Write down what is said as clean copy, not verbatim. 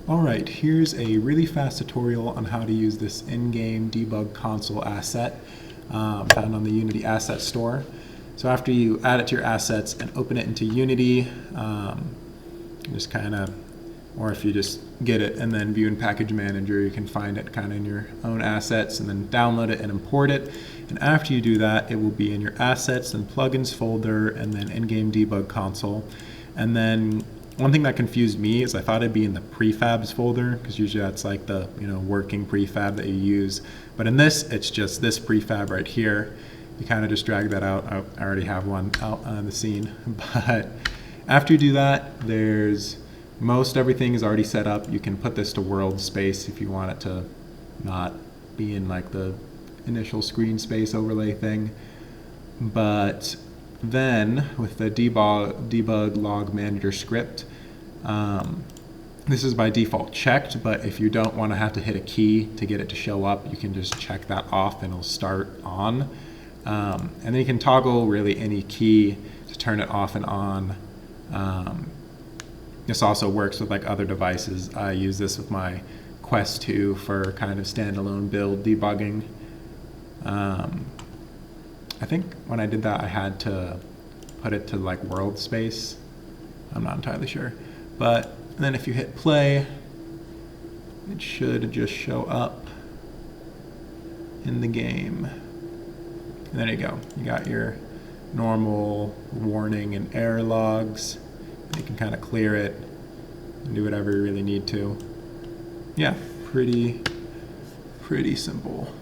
Alright, here's a really fast tutorial on how to use this in-game debug console asset found on the Unity Asset Store. So after you add it to your assets and open it into Unity, just kind of, or if you just get it and then view in Package Manager, you can find it kind of in your own assets and then download it and import it. And after you do that, it will be in your assets and plugins folder and then in-game debug console. And then one thing that confused me is I thought it'd be in the prefabs folder, because usually that's like the working prefab that you use. But in this, it's just this prefab right here. You kind of just drag that out. I already have one out on the scene. But after you do that, most everything is already set up. You can put this to world space if you want it to not be in like the initial screen space overlay thing. But then with the debug log manager script, this is by default checked, but if you don't want to have to hit a key to get it to show up, you can just check that off and it'll start on. And then you can toggle really any key to turn it off and on. This also works with like other devices. I use this with my Quest 2 for kind of standalone build debugging. I think when I did that, I had to put it to like world space. I'm not entirely sure. But then if you hit play, it should just show up in the game. And there you go. You got your normal warning and error logs. You can kind of clear it and do whatever you really need to. Yeah, pretty simple.